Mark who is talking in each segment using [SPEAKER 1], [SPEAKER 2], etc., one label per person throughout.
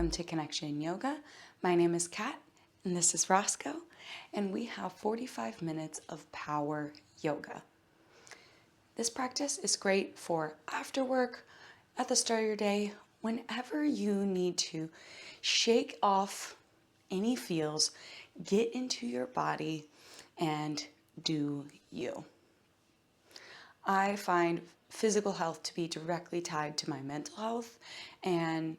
[SPEAKER 1] Welcome to Connection Yoga. My name is Cat and this is Roscoe, and we have 45 minutes of power yoga. This practice is great for after work, at the start of your day, whenever you need to shake off any feels, get into your body, and do you. I find physical health to be directly tied to my mental health, and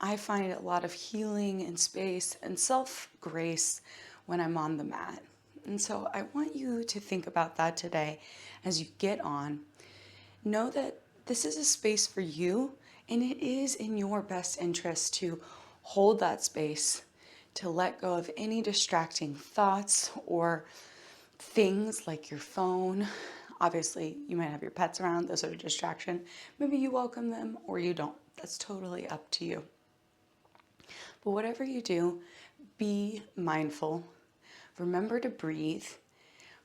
[SPEAKER 1] I find a lot of healing and space and self-grace when I'm on the mat. And so I want you to think about that today as you get on. Know that this is a space for you, and it is in your best interest to hold that space, to let go of any distracting thoughts or things like your phone. Obviously, you might have your pets around, those are a distraction. Maybe you welcome them or you don't. That's totally up to you. But whatever you do, be mindful. Remember to breathe.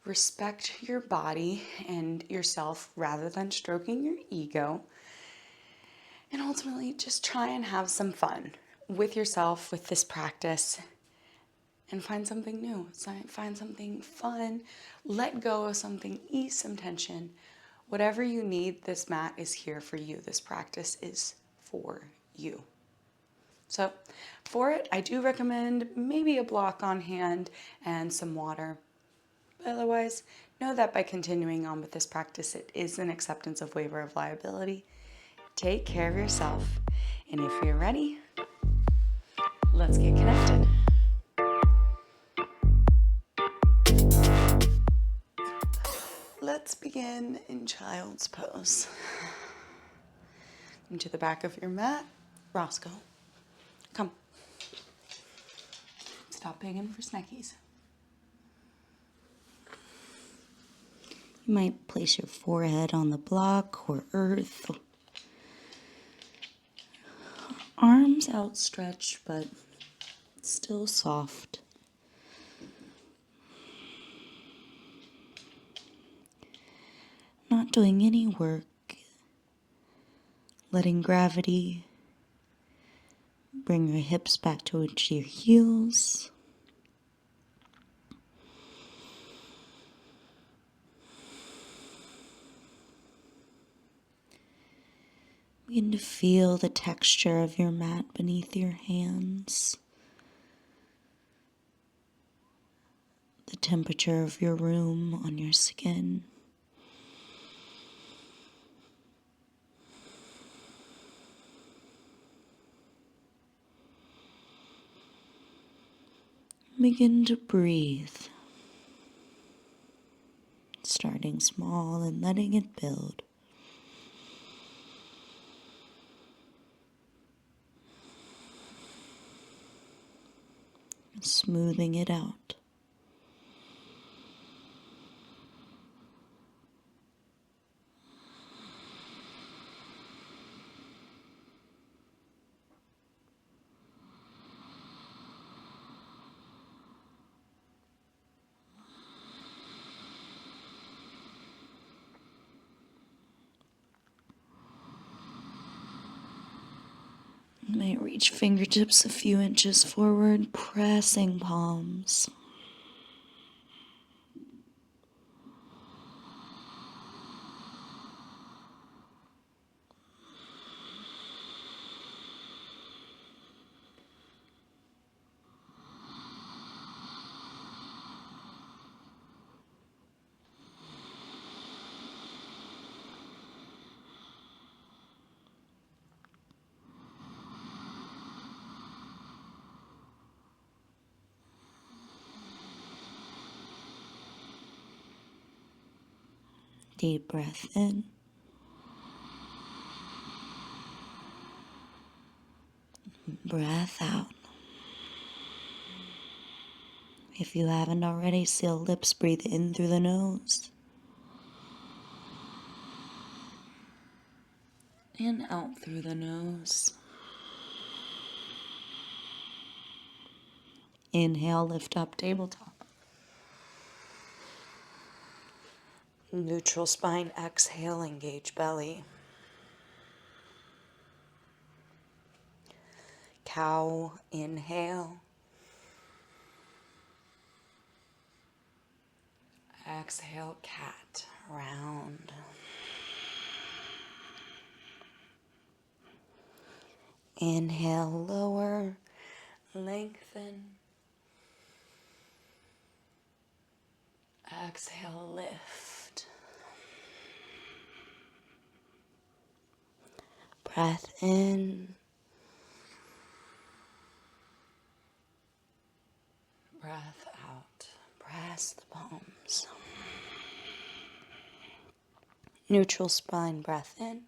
[SPEAKER 1] Respect your body and yourself rather than stroking your ego. And ultimately, just try and have some fun with yourself with this practice and find something new. Find something fun. Let go of something. Ease some tension. Whatever you need, this mat is here for you. This practice is for you. So for it, I do recommend maybe a block on hand and some water. But otherwise, know that by continuing on with this practice, it is an acceptance of waiver of liability. Take care of yourself. And if you're ready, let's get connected. Let's begin in child's pose. Into the back of your mat. Roscoe, come. Stop begging for snackies. You might place your forehead on the block or earth. Arms outstretched, but still soft. Not doing any work. Letting gravity bring your hips back towards your heels. Begin to feel the texture of your mat beneath your hands. The temperature of your room on your skin. Begin to breathe, starting small and letting it build. Smoothing it out. You might reach fingertips a few inches forward, pressing palms. Deep breath in. Breath out. If you haven't already, seal lips, breathe in through the nose. And out through the nose. Inhale, lift up, tabletop. Neutral spine, exhale, engage belly. cow, inhale. Exhale, cat, round. Inhale, lower, lengthen. Exhale, lift. Breath in. Breath out. Press the palms. Neutral spine, breath in.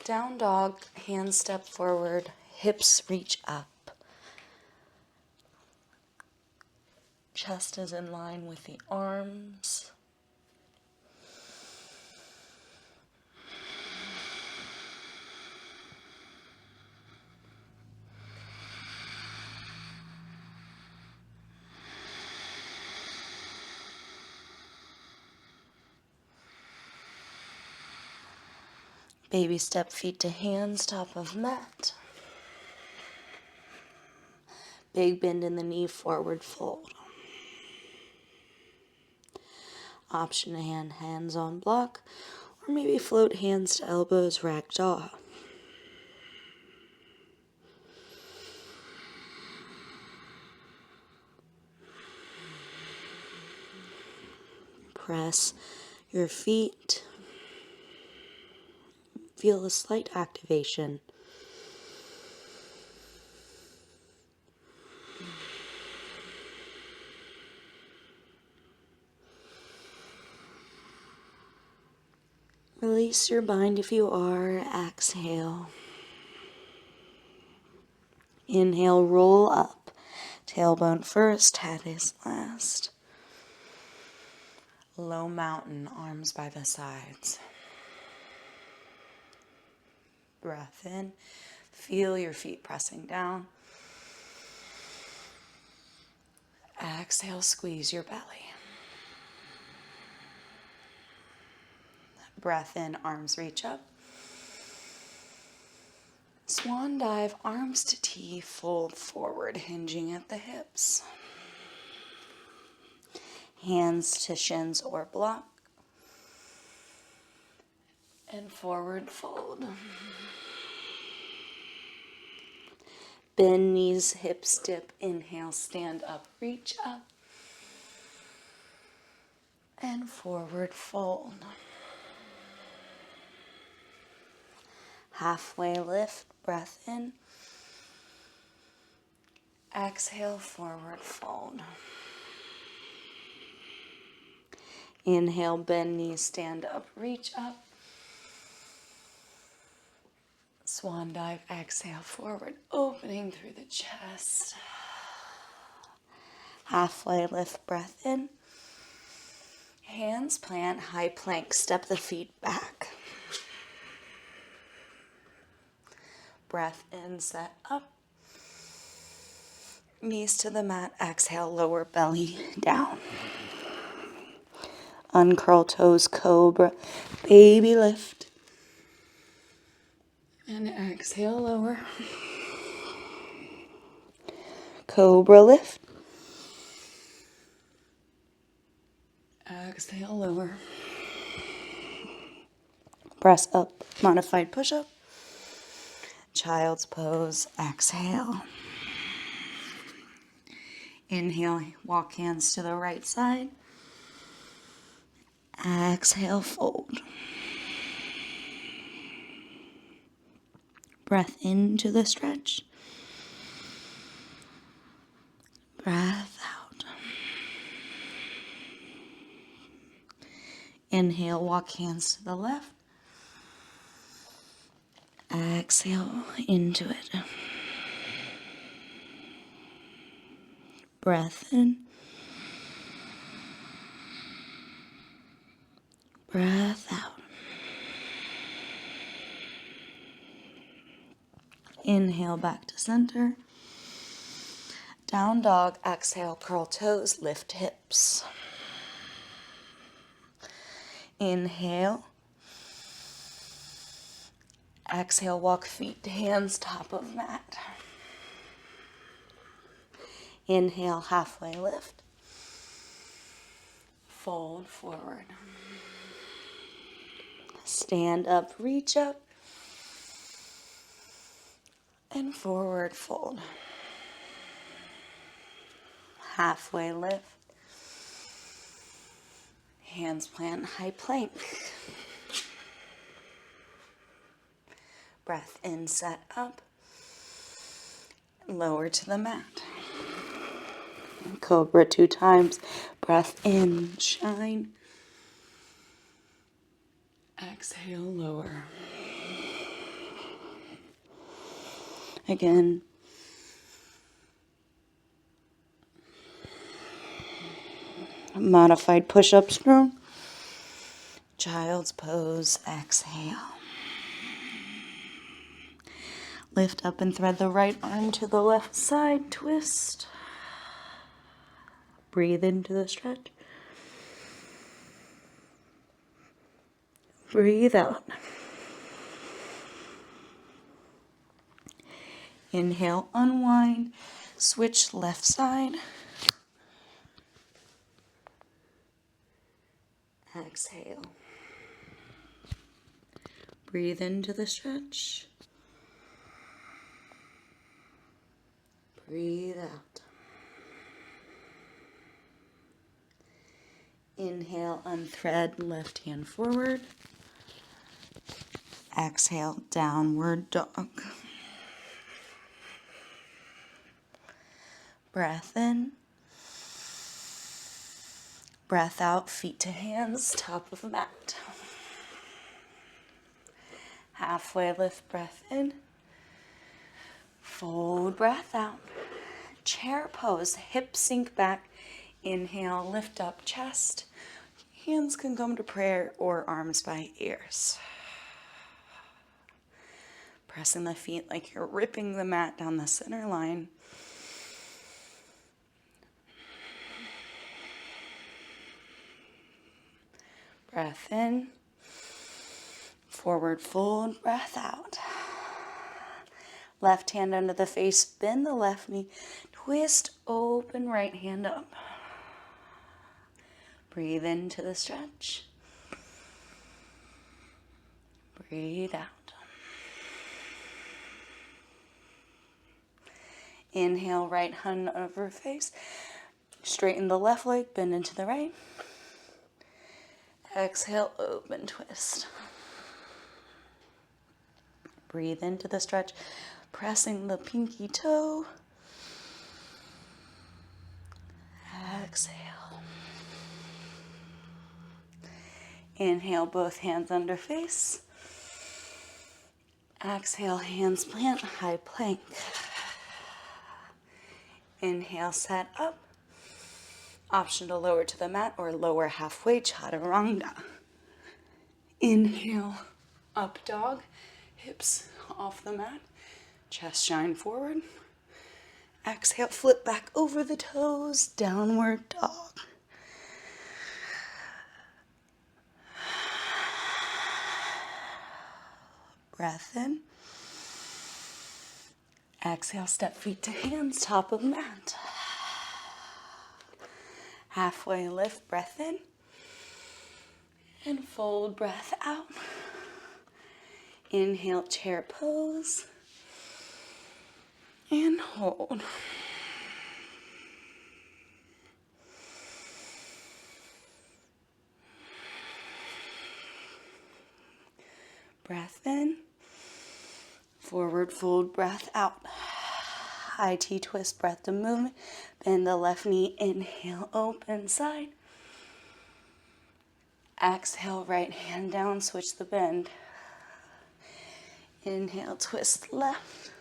[SPEAKER 1] Down dog, hands step forward, hips reach up. Chest is in line with the arms. Baby step, feet to hands, top of mat. Big bend in the knee, forward fold. Option to hands on block, or maybe float hands to elbows, ragdoll. Press your feet. Feel a slight activation. Release your bind if you are. Exhale. Inhale, roll up. Tailbone first, head is last. Low mountain, arms by the sides. Breath in. Feel your feet pressing down. Exhale, squeeze your belly. Breath in, arms reach up. Swan dive, arms to T, fold forward, hinging at the hips. Hands to shins or block. And forward fold. Bend knees, hips dip, inhale, stand up, reach up. And forward fold. Halfway lift, breath in. Exhale, forward fold. Inhale, bend knees, stand up, reach up. Swan dive, exhale, forward, opening through the chest. Halfway lift, breath in. Hands plant, high plank, step the feet back. Breath in, set up. Knees to the mat, exhale, lower belly down. Uncurl toes, cobra, baby lift. And exhale, lower. Cobra lift. Exhale, lower. Press up, modified push-up. Child's pose, exhale. Inhale, walk hands to the right side. Exhale, fold. Breath into the stretch. Breath out. Inhale, walk hands to the left. Exhale into it. Breath in. Breath out. Inhale back to center. Down dog, exhale, curl toes, lift hips. Inhale. Exhale, walk feet to hands, top of mat. Inhale, halfway lift. Fold forward. Stand up, reach up. And forward fold. Halfway lift. Hands plant high plank. Breath in, set up. Lower to the mat. Cobra 2 times. Breath in, shine. Exhale, lower. Again. Modified push-up strong. Child's pose, exhale. Lift up and thread the right arm to the left side, twist. Breathe into the stretch. Breathe out. Inhale, unwind. Switch left side. Exhale. Breathe into the stretch. Breathe out. Inhale, unthread, left hand forward. Exhale, downward dog. Breath in. Breath out, feet to hands, top of mat. Halfway lift, breath in. Fold, breath out. Chair pose, hips sink back. Inhale, lift up chest. Hands can come to prayer or arms by ears. Pressing the feet like you're ripping the mat down the center line. Breath in. Forward fold, breath out. Left hand under the face, bend the left knee. Twist, open right hand up. Breathe into the stretch. Breathe out. Inhale, right hand over face. Straighten the left leg, bend into the right. Exhale, open twist. Breathe into the stretch, pressing the pinky toe. Exhale. Inhale, both hands under face. Exhale, hands plant, high plank. Inhale, set up. Option to lower to the mat or lower halfway, chaturanga. Inhale, up dog, hips off the mat, chest shine forward. Exhale, flip back over the toes, downward dog. Breath in. Exhale, step feet to hands, top of mat. Halfway lift, breath in. And fold, breath out. Inhale, chair pose. And hold. Breath in. Forward fold, breath out. High T twist, breath to movement. Bend the left knee, inhale, open side. Exhale, right hand down, switch the bend. Inhale, twist left.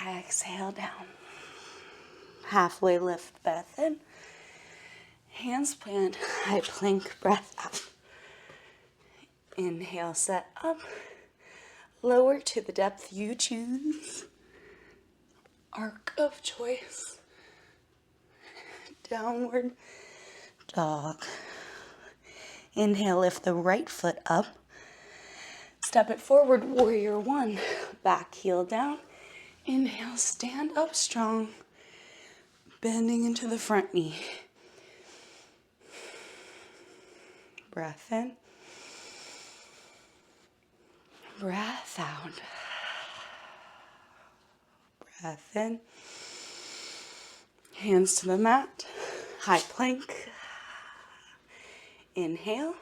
[SPEAKER 1] Exhale, down. Halfway lift, breath in. Hands plant, high plank, breath out. Inhale, set up. Lower to the depth you choose. Arc of choice. Downward dog. Inhale, lift the right foot up. Step it forward, warrior one. Back heel down. Inhale, stand up strong. Bending into the front knee. Breath in. Breath out. Breath in. Hands to the mat. High plank. Inhale.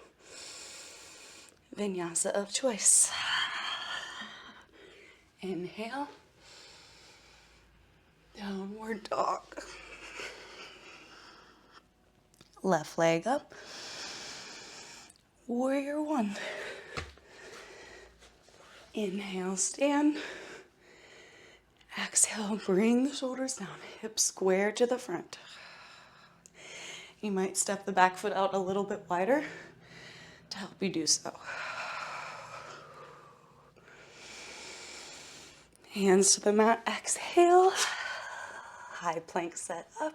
[SPEAKER 1] Vinyasa of choice. Inhale. Downward dog. Left leg up. Warrior one. Inhale, stand. Exhale, bring the shoulders down. Hips square to the front. You might step the back foot out a little bit wider to help you do so. Hands to the mat. Exhale. High plank set up.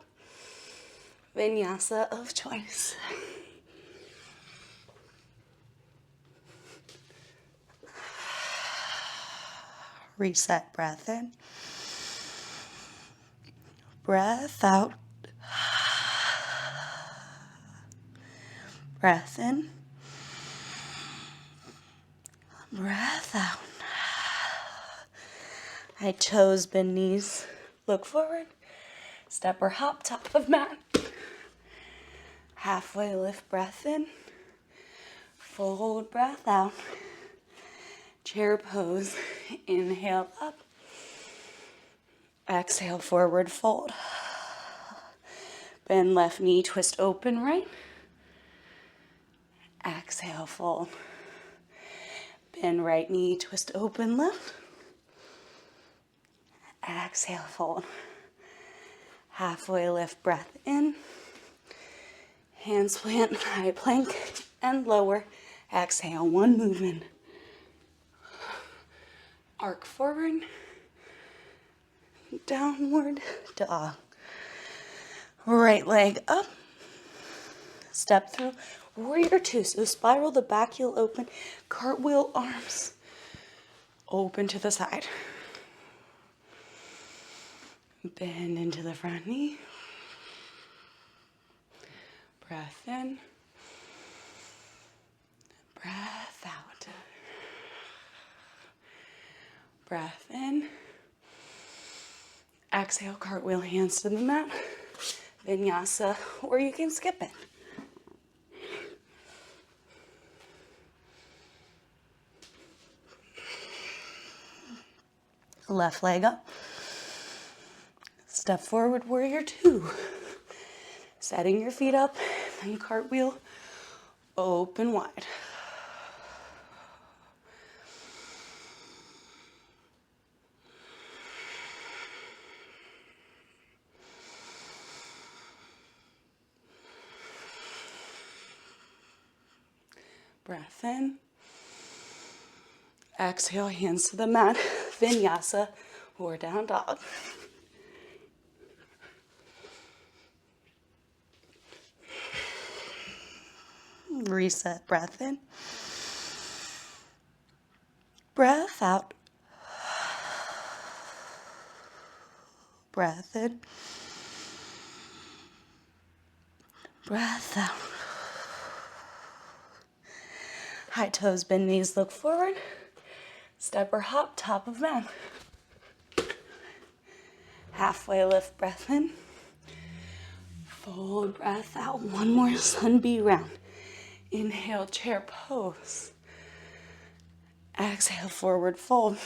[SPEAKER 1] Vinyasa of choice. Reset, breath in. Breath out. Breath in. Breath out. High toes, bend knees. Look forward. Step or hop, top of mat. Halfway lift, breath in. Fold, breath out. Chair pose. Inhale up. Exhale, forward fold. Bend left knee, twist open right. Exhale, fold. Bend right knee, twist open left. Exhale, fold. Halfway lift, breath in. Hands plant, high plank, and lower. Exhale, one movement. Arc forward. Downward dog. Right leg up. Step through warrior two. So spiral the back heel open. Cartwheel arms open to the side. Bend into the front knee. Breath in. Breath out. Breath in. Exhale, cartwheel, hands to the mat. Vinyasa, or you can skip it. Left leg up. Step forward, warrior two. Setting your feet up, then cartwheel, open wide. Breath in. Exhale, hands to the mat. Vinyasa or down dog. Reset, breath in. Breath out. Breath in. Breath out. High toes, bend knees, look forward. Step or hop, top of mat. Halfway lift, breath in. Fold, breath out. One more sun bee round. Inhale, chair pose. Exhale, forward fold.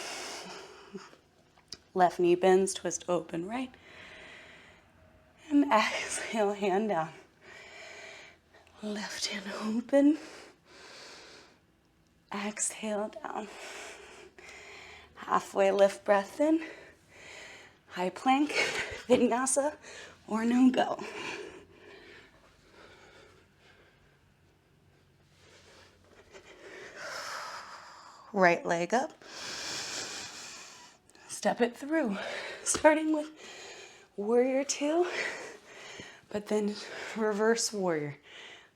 [SPEAKER 1] Left knee bends, twist open right. And exhale, hand down. Left hand open. Exhale down. Halfway lift, breath in. High plank, vinyasa, or no go. Right leg up. Step it through, starting with warrior two, but then reverse warrior.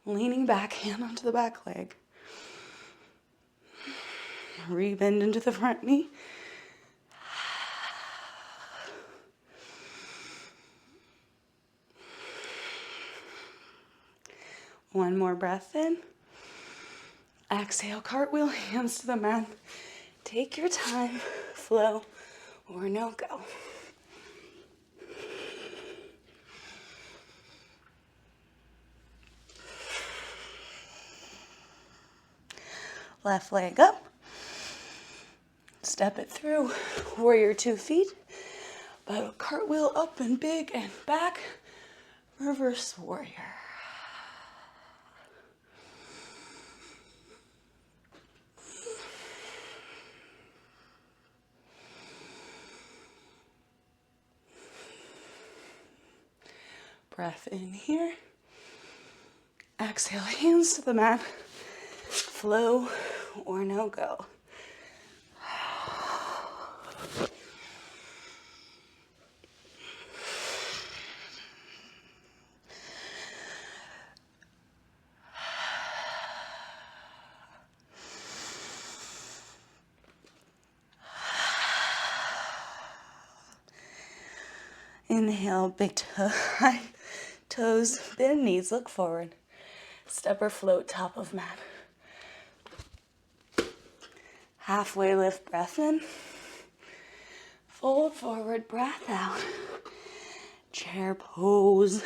[SPEAKER 1] Leaning back, hand onto the back leg. Rebend into the front knee. One more breath in. Exhale, cartwheel, hands to the mat. Take your time, flow or no go. Left leg up. Step it through, warrior 2 feet. But cartwheel up and big and back. Reverse warrior. Breath in here. Exhale, hands to the mat. Flow or no go. Inhale, big toe, high toes, bend knees, look forward. Step or float, top of mat. Halfway lift, breath in. Fold forward, breath out. Chair pose.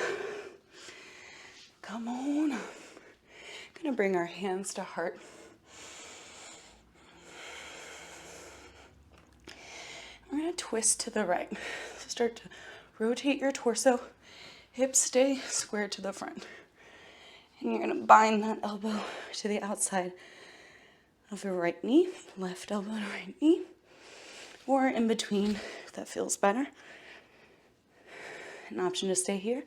[SPEAKER 1] Come on up. Gonna bring our hands to heart. We're gonna twist to the right. So start to rotate your torso. Hips stay square to the front. And you're gonna bind that elbow to the outside of your right knee, left elbow to right knee, or in between if that feels better. An option to stay here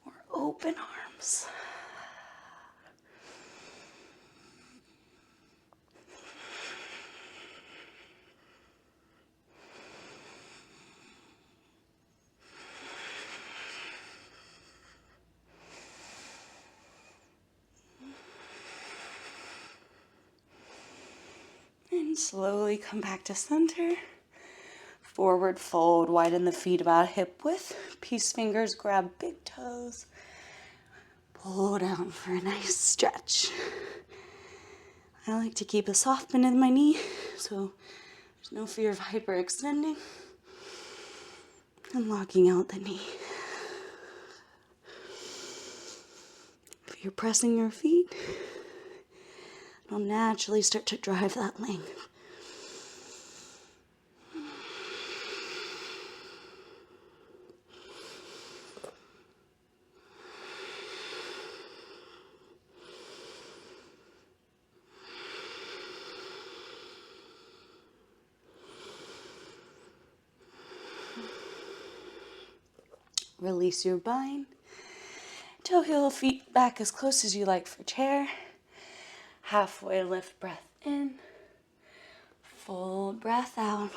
[SPEAKER 1] or open arms. And slowly come back to center. Forward fold, widen the feet about hip width. Peace fingers, grab big toes. Pull down for a nice stretch. I like to keep a soft bend in my knee, so there's no fear of hyperextending and locking out the knee. If you're pressing your feet, it'll naturally start to drive that length. Release your bind. Toe heel, feet back as close as you like for chair. Halfway lift, breath in. Full breath out.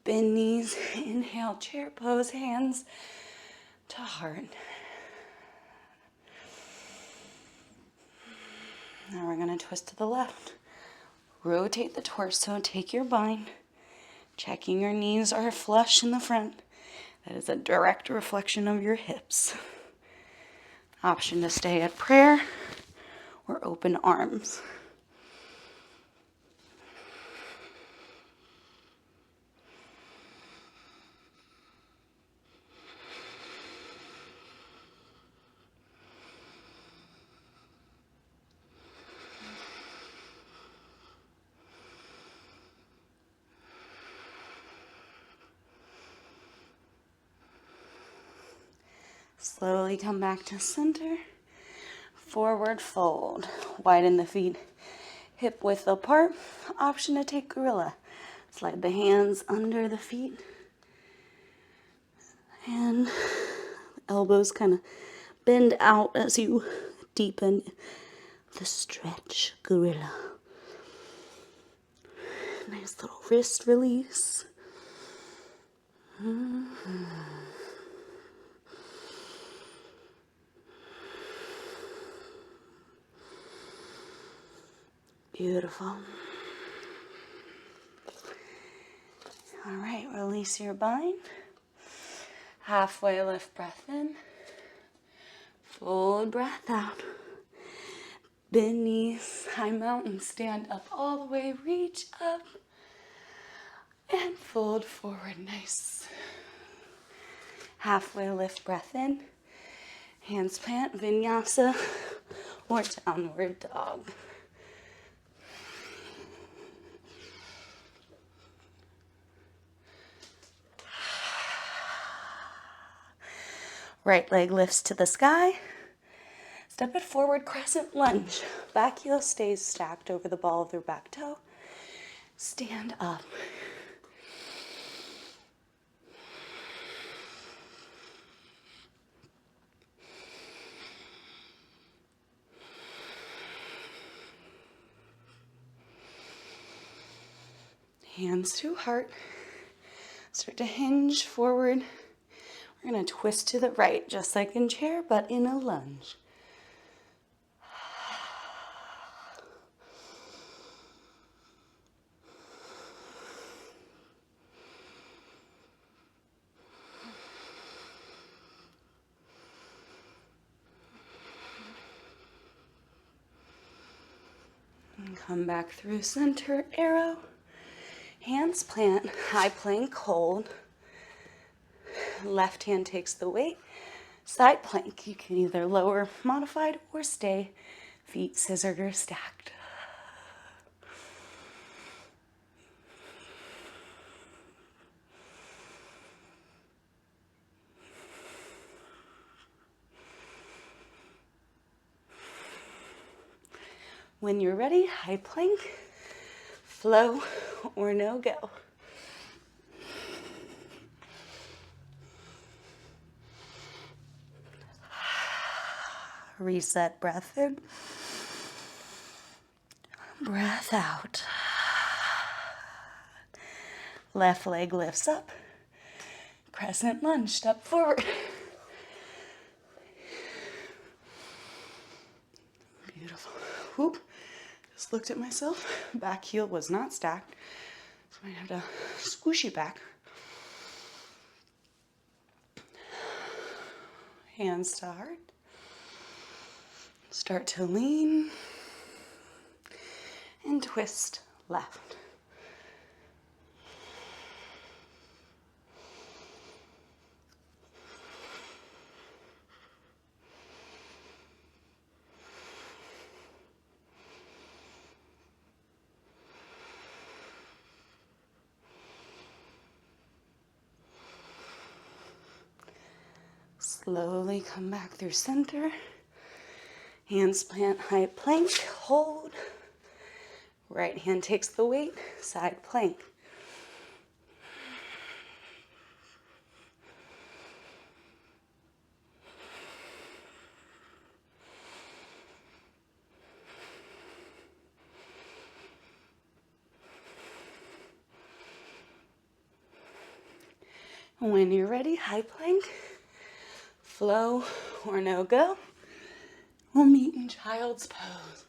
[SPEAKER 1] Bend knees, inhale, chair pose, hands to heart. Now we're gonna twist to the left. Rotate the torso, take your bind. Checking your knees are flush in the front. That is a direct reflection of your hips. Option to stay at prayer or open arms. Slowly come back to center. Forward fold. Widen the feet hip width apart. Option to take gorilla. Slide the hands under the feet. And elbows kind of bend out as you deepen the stretch, gorilla. Nice little wrist release. Beautiful. All right, release your bind. Halfway lift, breath in. Full breath out. Bend knees, high mountain, stand up all the way, reach up. And fold forward, nice. Halfway lift, breath in. Hands plant, vinyasa, or downward dog. Right leg lifts to the sky. Step it forward, crescent lunge. Back heel stays stacked over the ball of your back toe. Stand up. Hands to heart. Start to hinge forward. We're going to twist to the right, just like in chair, but in a lunge. And come back through center, arrow. Hands plant, high plank, hold. Left hand takes the weight. Side plank, you can either lower modified or stay. Feet scissored or stacked. When you're ready, high plank, flow or no go. Reset, breath in, breath out. Left leg lifts up, crescent lunge, step forward. Beautiful. Whoop, just looked at myself. Back heel was not stacked, so I have to squish it back. Hands to heart. Start to lean and twist left. Slowly come back through center. Hands plant, high plank, hold. Right hand takes the weight, side plank. When you're ready, high plank, flow or no go. We'll meet in child's pose.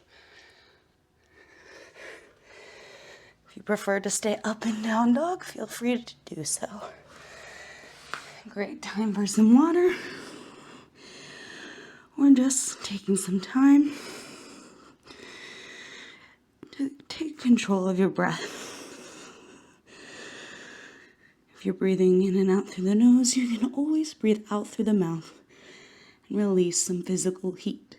[SPEAKER 1] If you prefer to stay up and down dog, feel free to do so. Great time for some water, or just taking some time to take control of your breath. If you're breathing in and out through the nose, you can always breathe out through the mouth and release some physical heat.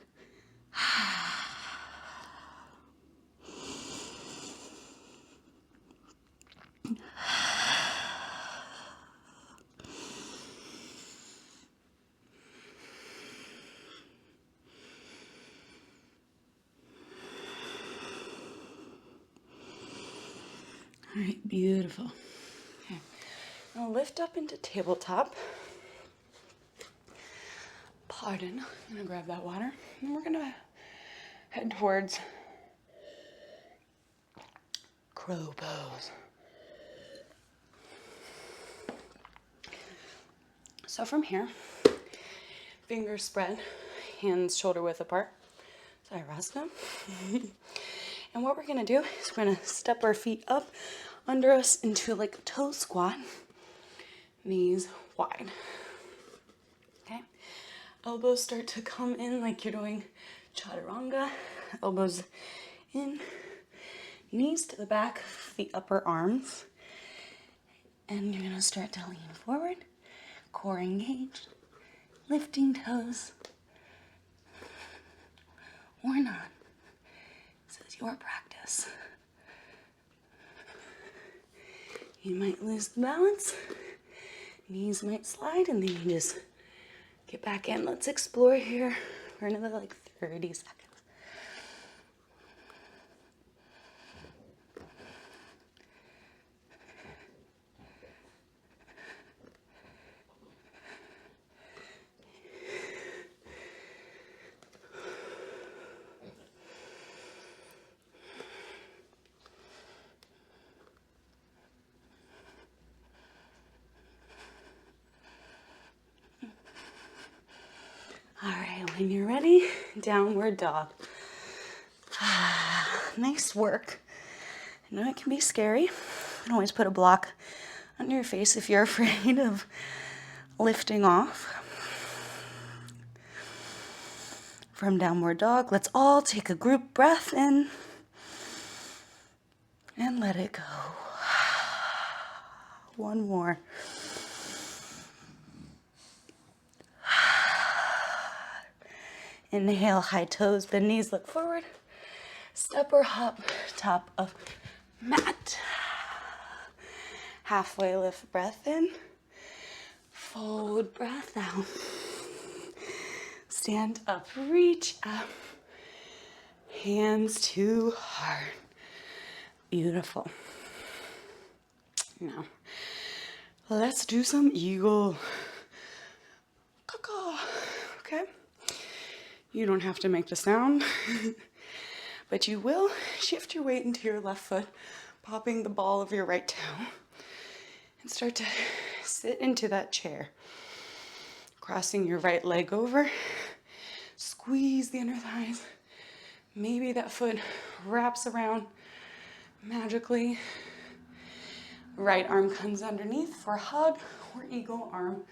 [SPEAKER 1] All right, beautiful. Okay, now lift up into tabletop. Pardon, I'm gonna grab that water, and we're gonna head towards crow pose. So from here, fingers spread, hands shoulder width apart. Sorry, Roscoe. And what we're gonna do is we're gonna step our feet up under us into like a toe squat. Knees wide. Okay. Elbows start to come in like you're doing chaturanga. Elbows in. Knees to the back of the upper arms. And you're going to start to lean forward. Core engaged. Lifting toes. Or not. This is your practice. You might lose the balance. Knees might slide and then you just get back in. Let's explore here for another like 30 seconds. All right, when you're ready, downward dog. Nice work. I know it can be scary. You can always put a block under your face if you're afraid of lifting off. From downward dog, let's all take a group breath in and let it go. One more. Inhale, high toes, bend knees, look forward. Step or hop, top of mat. Halfway lift, breath in. Forward, breath out. Stand up, reach up. Hands to heart. Beautiful. Now, let's do some eagle. Okay? You don't have to make the sound, but you will shift your weight into your left foot, popping the ball of your right toe, and start to sit into that chair. Crossing your right leg over, squeeze the inner thighs. Maybe that foot wraps around magically. Right arm comes underneath for a hug or eagle arm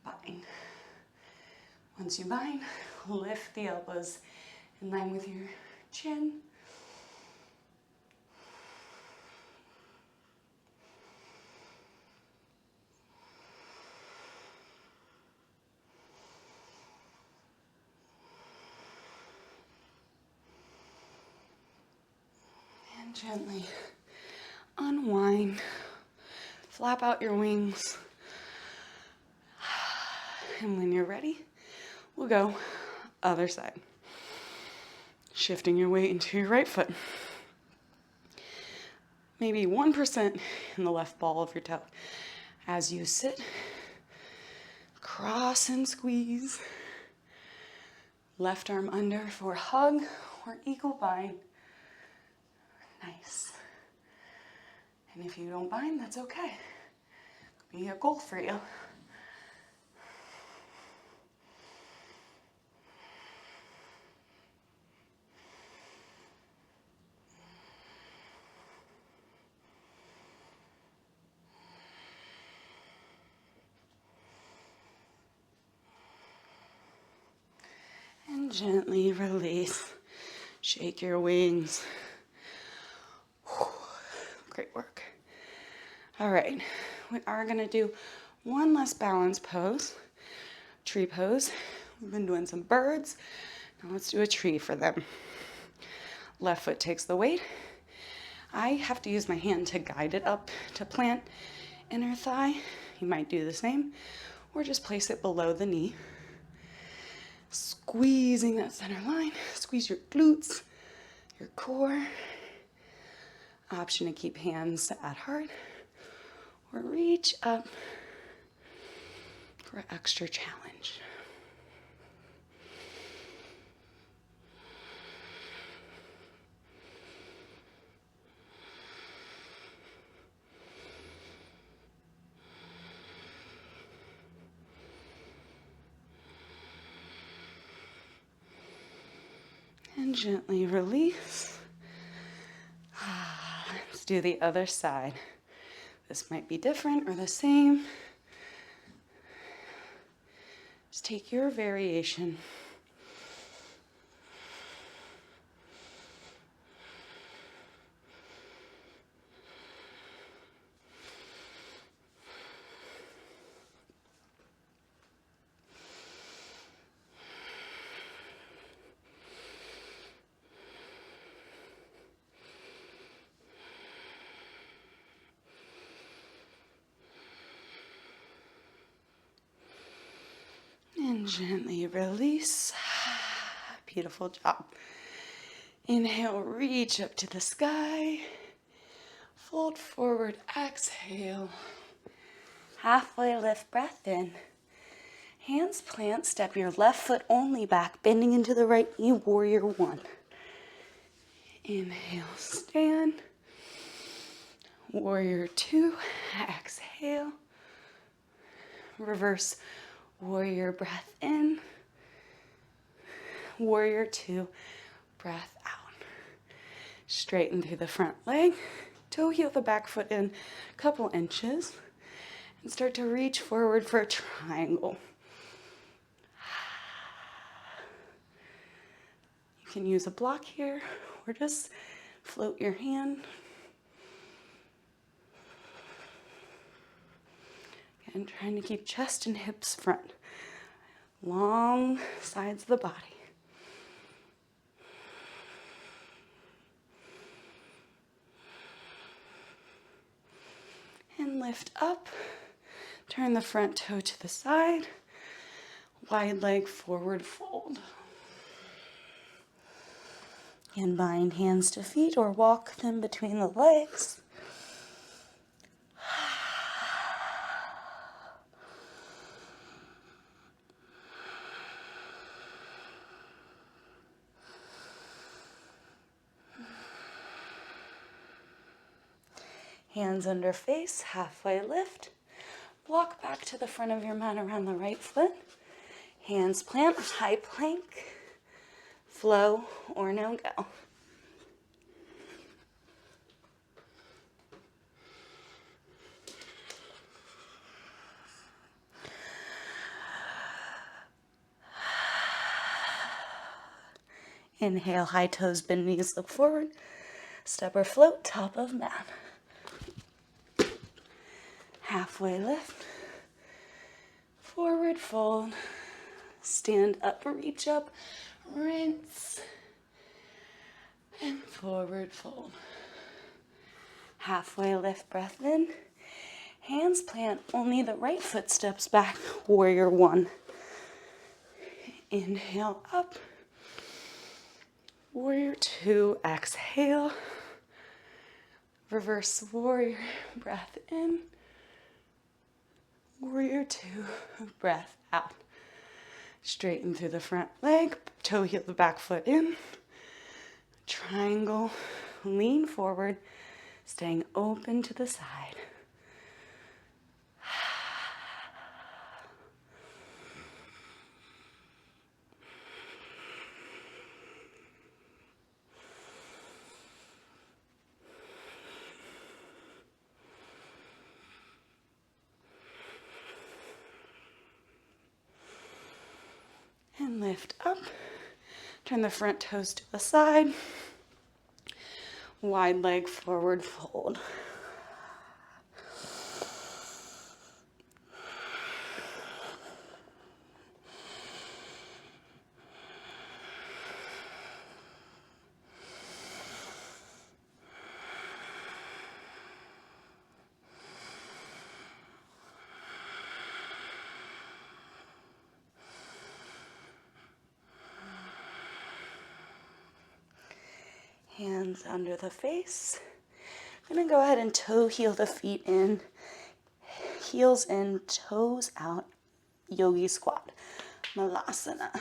[SPEAKER 1] bind. Once you bind, lift the elbows in line with your chin. And gently unwind, flap out your wings. And when you're ready, we'll go other side. Shifting your weight into your right foot. Maybe 1% in the left ball of your toe. As you sit, cross and squeeze. Left arm under for hug or eagle bind. Nice. And if you don't bind, that's okay. It'll be a goal for you. And gently release. Shake your wings. Great work. All right, we are gonna do one less balance pose, tree pose. We've been doing some birds. Now let's do a tree for them. Left foot takes the weight. I have to use my hand to guide it up to plant inner thigh. You might do the same, or just place it below the knee. Squeezing that center line. Squeeze your glutes, your core. Option to keep hands at heart or reach up for extra challenge. And gently release. Let's do the other side. This might be different or the same. Just take your variation. And gently release. Beautiful job. Inhale, reach up to the sky. Fold forward, exhale. Halfway lift, breath in. Hands plant, step your left foot only back, bending into the right knee, warrior one. Inhale, stand. Warrior two, exhale. Reverse warrior breath in. Warrior two, breath out. Straighten through the front leg. Toe heel the back foot in a couple inches. And start to reach forward for a triangle. You can use a block here or just float your hand. And trying to keep chest and hips front. Long sides of the body. And lift up. Turn the front toe to the side. Wide leg forward fold. And bind hands to feet or walk them between the legs. Hands under face, halfway lift. Walk back to the front of your mat around the right foot. Hands plant, high plank, flow or no go. Inhale, high toes, bend knees, look forward. Step or float, top of mat. Halfway lift. Forward fold. Stand up, reach up, rinse. And forward fold. Halfway lift, breath in. Hands plant, only the right foot steps back, warrior one. Inhale up. Warrior two, exhale. Reverse warrior, breath in. Warrior two, breath out. Straighten through the front leg, toe heel the back foot in. Triangle, lean forward, staying open to the side. And lift up. Turn the front toes to the side. Wide leg forward fold. Hands under the face. I'm going to go ahead and toe heel the feet in. Heels in, toes out. Yogi squat. Malasana.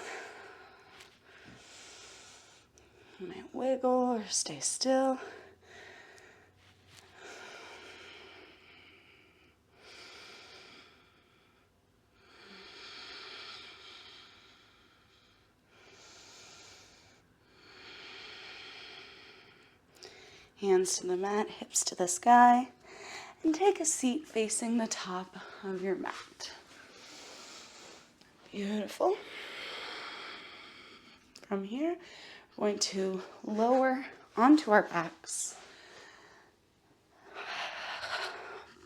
[SPEAKER 1] You might wiggle or stay still. Hands to the mat, hips to the sky, and take a seat facing the top of your mat. Beautiful. From here, we're going to lower onto our backs.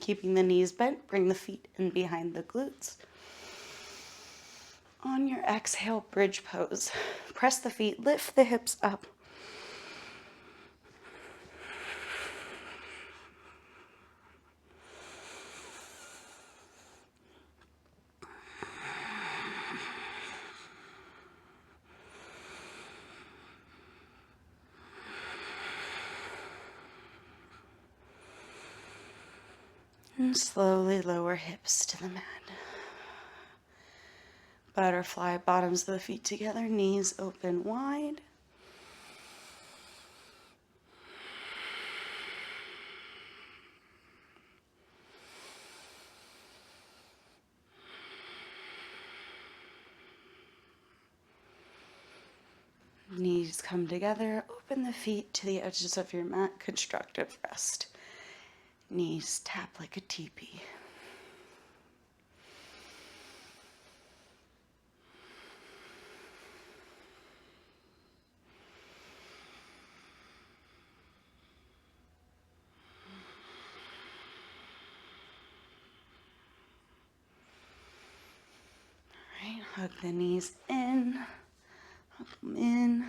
[SPEAKER 1] Keeping the knees bent, bring the feet in behind the glutes. On your exhale, bridge pose. Press the feet, lift the hips up. And slowly lower hips to the mat. Butterfly, bottoms of the feet together, knees open wide. Knees come together, open the feet to the edges of your mat, constructive rest. Knees tap like a teepee. All right, hug the knees in, hug them in.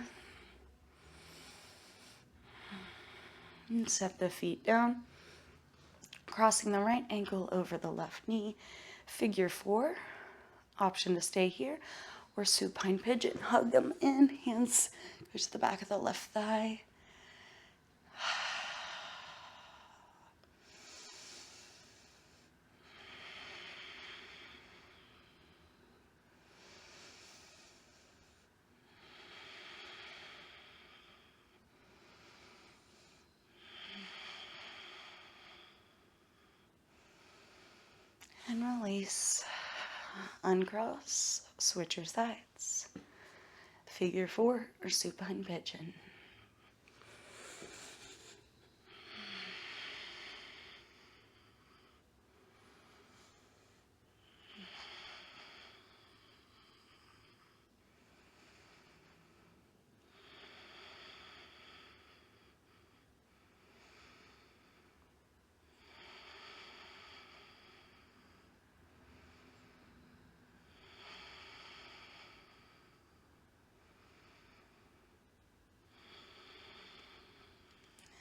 [SPEAKER 1] And set the feet down, crossing the right ankle over the left knee. Figure 4, option to stay here, or supine pigeon. Hug them in, hands go to the back of the left thigh. And release. Uncross, switch your sides. Figure 4 or supine pigeon.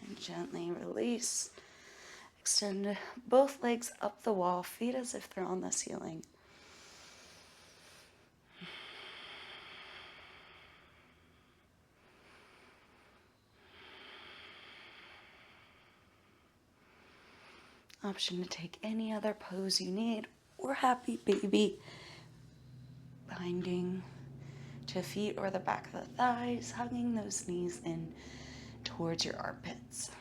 [SPEAKER 1] And gently release. Extend both legs up the wall, feet as if they're on the ceiling. Option to take any other pose you need, or happy baby. Binding to feet or the back of the thighs, hugging those knees in towards your armpits.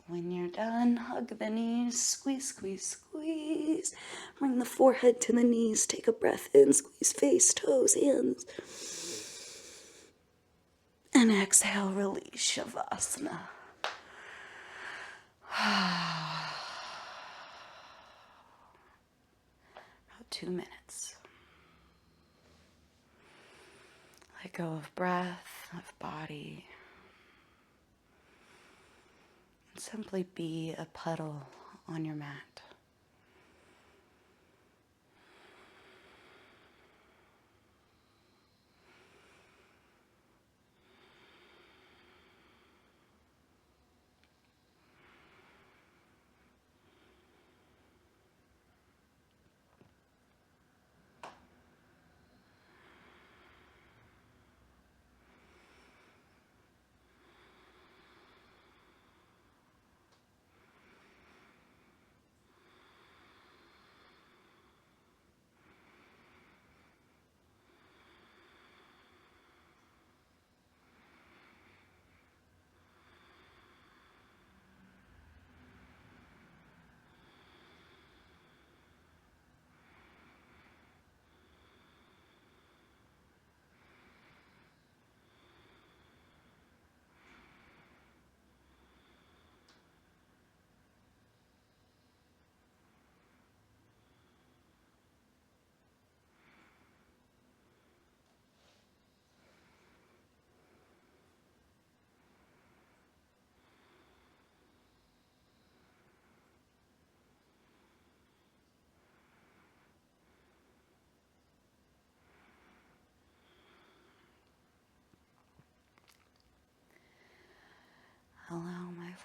[SPEAKER 1] When you're done, hug the knees, squeeze, squeeze, squeeze. Bring the forehead to the knees, take a breath in, squeeze face, toes, hands. And exhale, release, Shavasana. About 2 minutes. Let go of breath, of body. And simply be a puddle on your mat.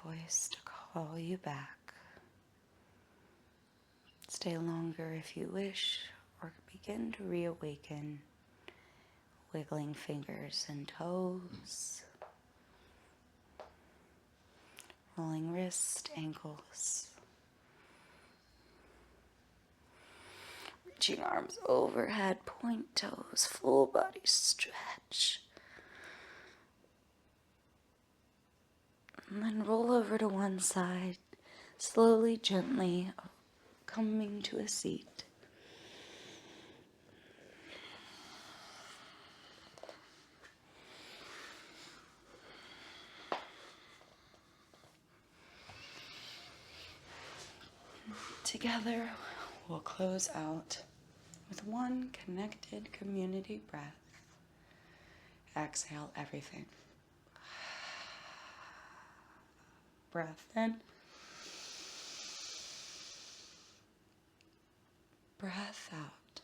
[SPEAKER 1] voice to call you back. Stay longer if you wish, or begin to reawaken, wiggling fingers and toes, rolling wrists, ankles, reaching arms overhead, point toes, full body stretch. And then roll over to one side, slowly, gently, coming to a seat. Together, we'll close out with one connected community breath. Exhale everything. Breath in. Breath out.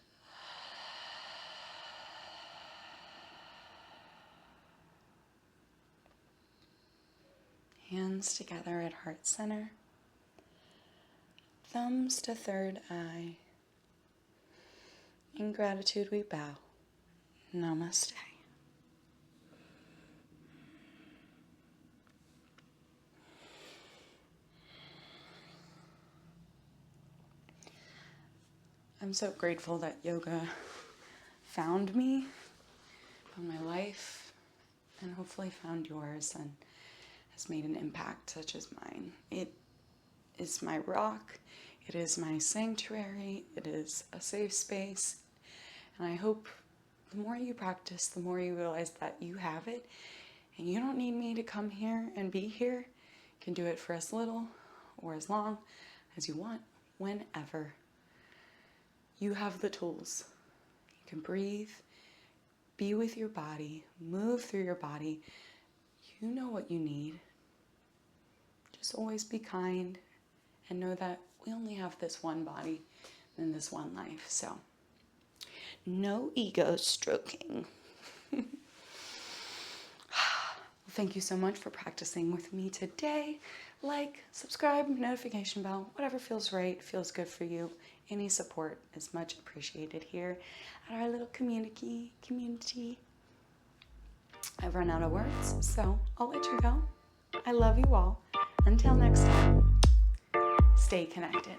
[SPEAKER 1] Hands together at heart center. Thumbs to third eye. In gratitude we bow. Namaste. I'm so grateful that yoga found me, found my life, and hopefully found yours and has made an impact such as mine. It is my rock, it is my sanctuary, it is a safe space, and I hope the more you practice, the more you realize that you have it, and you don't need me to come here and be here. You can do it for as little or as long as you want, whenever. You have the tools. You can breathe, be with your body, move through your body. You know what you need. Just always be kind and know that we only have this one body and this one life. So, no ego stroking. Thank you so much for practicing with me today. Like, subscribe, notification bell, whatever feels right, feels good for you. Any support is much appreciated here at our little community. I've run out of words, so I'll let you go. I love you all. Until next time, stay connected.